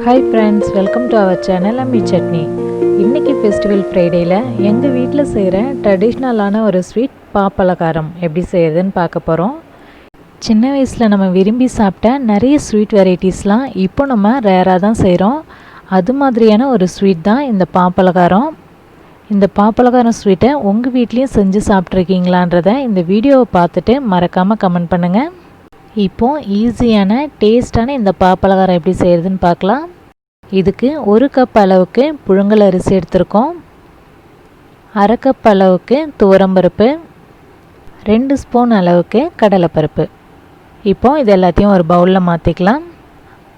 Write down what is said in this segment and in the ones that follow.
Hi friends, welcome to our channel Ammi Chutney. இன்னைக்கு festival ஃப்ரைடேல எங்க வீட்ல செய்ற ட்ரெடிஷனலான ஒரு ஸ்வீட் பாப்பலகாரம் எப்படி செய்யறதுன்னு பார்க்க போறோம். சின்ன வயசுல நம்ம விரும்பி சாப்பிட்ட நிறைய ஸ்வீட் வெரைட்டிஸ்லாம் இப்போ நம்ம ரேரா தான் செய்றோம். அது மாதிரியான ஒரு ஸ்வீட் தான் இந்த பாப்பலகாரம். இந்த பாப்பலகாரம் ஸ்வீட்டை உங்க வீட்லயும் செஞ்சு சாப்பிட்ருக்கீங்களான்றத இந்த வீடியோவை பார்த்துட்டு மறக்காம கமெண்ட் பண்ணுங்க. இப்போ ஈஸியான டேஸ்டான இந்த பாப்பலகாரம் எப்படி செய்யறதுன்னு பார்க்கலாம். இதுக்கு 1 கப் அளவுக்கு புழுங்கல் அரிசி எடுத்துருக்கோம். 1/2 கப் அளவுக்கு துவரம்பருப்பு, 2 ஸ்பூன் அளவுக்கு கடலைப்பருப்பு. இப்போ இது எல்லாத்தையும் ஒரு பவுலில் மாற்றிக்கலாம்.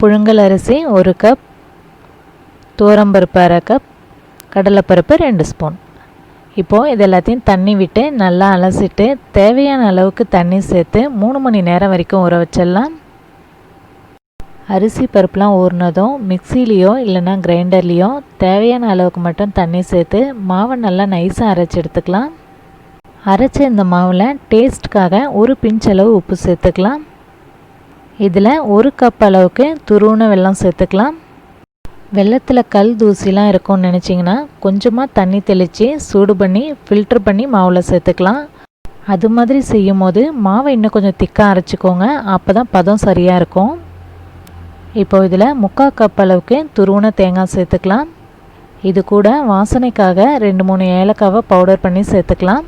புழுங்கல் அரிசி 1 கப், துவரம்பருப்பு 1/2 கப், கடலைப்பருப்பு 2 ஸ்பூன். இப்போது இது எல்லாத்தையும் தண்ணி விட்டு நல்லா அலசிட்டு தேவையான அளவுக்கு தண்ணி சேர்த்து 3 மணி நேரம் வரைக்கும் ஊற வச்சிடலாம். அரிசி பருப்புலாம் ஊறினதும் மிக்சிலேயோ இல்லைன்னா கிரைண்டர்லேயோ தேவையான அளவுக்கு மட்டும் தண்ணி சேர்த்து மாவை நல்லா நைஸாக அரைச்சி எடுத்துக்கலாம். அரைச்ச இந்த மாவில் டேஸ்ட்டுக்காக ஒரு பிஞ்ச் அளவு உப்பு சேர்த்துக்கலாம். இதில் 1 கப் அளவுக்கு துருவின வெல்லம் சேர்த்துக்கலாம். வெள்ளத்தில் கல் தூசிலாம் இருக்கும்னு நினச்சிங்கன்னா கொஞ்சமாக தண்ணி தெளித்து சூடு பண்ணி ஃபில்ட்ரு பண்ணி மாவில் சேர்த்துக்கலாம். அது மாதிரி செய்யும் போது மாவை இன்னும் கொஞ்சம் திக்காக அரைச்சிக்கோங்க, அப்போ தான் பதம் சரியாக இருக்கும். இப்போ இதில் 3/4 கப் அளவுக்கு துருவின தேங்காய் சேர்த்துக்கலாம். இது கூட வாசனைக்காக 2-3 ஏலக்காவை பவுடர் பண்ணி சேர்த்துக்கலாம்.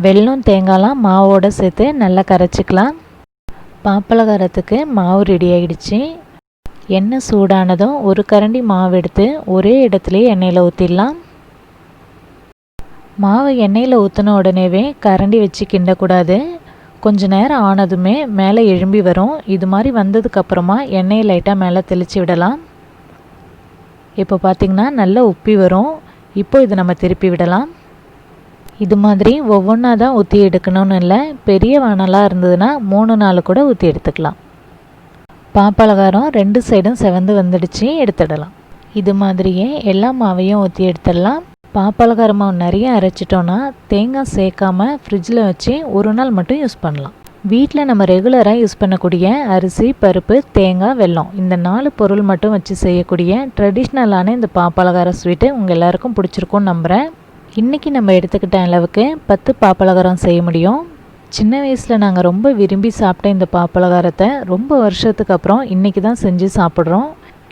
வெல்லம் தேங்காய்லாம் மாவோடு சேர்த்து நல்லா கரைச்சிக்கலாம். பாப்பலகாரத்துக்கு மாவு ரெடி ஆகிடுச்சு. எண்ணெய் சூடானதும் ஒரு கரண்டி மாவு எடுத்து ஒரே இடத்துலையே எண்ணெயில் ஊற்றிடலாம். மாவு எண்ணெயில் ஊற்றின உடனேவே கரண்டி வச்சு கிண்டக்கூடாது. கொஞ்ச நேரம் ஆனதுமே மேலே எழும்பி வரும். இது மாதிரி வந்ததுக்கப்புறமா எண்ணெயை லைட்டாக மேலே தெளித்து விடலாம். இப்போ பார்த்திங்கன்னா நல்லா உப்பி வரும். இப்போ இது நம்ம திருப்பி விடலாம். இது மாதிரி ஒவ்வொன்றா தான் ஊற்றி எடுக்கணும்னு இல்லை, பெரிய வானலாக இருந்ததுன்னா 3-4 கூட ஊற்றி எடுத்துக்கலாம். பாப்பலகாரம் 2 சைடும் செவந்து வந்துடுச்சு, எடுத்துடலாம். இது மாதிரியே எல்லா மாவையும் ஊற்றி எடுத்துடலாம். பாப்பலகாரம் மாவு நிறைய அரைச்சிட்டோன்னா தேங்காய் சேர்க்காம ஃப்ரிட்ஜில் வச்சு 1 நாள் மட்டும் யூஸ் பண்ணலாம். வீட்டில் நம்ம ரெகுலராக யூஸ் பண்ணக்கூடிய அரிசி, பருப்பு, தேங்காய், வெல்லம் இந்த 4 பொருள் மட்டும் வச்சு செய்யக்கூடிய ட்ரெடிஷ்னலான இந்த பாப்பலகார ஸ்வீட்டு உங்கள் எல்லாருக்கும் பிடிச்சிருக்கும்னு நம்புகிறேன். இன்றைக்கி நம்ம எடுத்துக்கிட்ட அளவுக்கு 10 பாப்பலகாரம் செய்ய முடியும். சின்ன வயசில் நாங்கள் ரொம்ப விரும்பி சாப்பிட்ட இந்த பாப்பலகாரத்தை ரொம்ப வருஷத்துக்கு அப்புறம் இன்றைக்கி தான் செஞ்சு சாப்பிட்றோம்.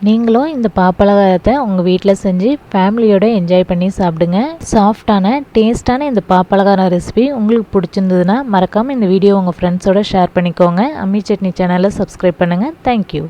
நீங்களும் இந்த பாப்பலகாரத்தை உங்கள் வீட்டில் செஞ்சு ஃபேமிலியோடு என்ஜாய் பண்ணி சாப்பிடுங்க. சாஃப்டான டேஸ்டான இந்த பாப்பலகாரம் ரெசிபி உங்களுக்கு பிடிச்சிருந்ததுன்னா மறக்காமல் இந்த வீடியோ உங்கள் ஃப்ரெண்ட்ஸோடு ஷேர் பண்ணிக்கோங்க. அம்மி சட்னி சேனலை சப்ஸ்கிரைப் பண்ணுங்கள். தேங்க்யூ.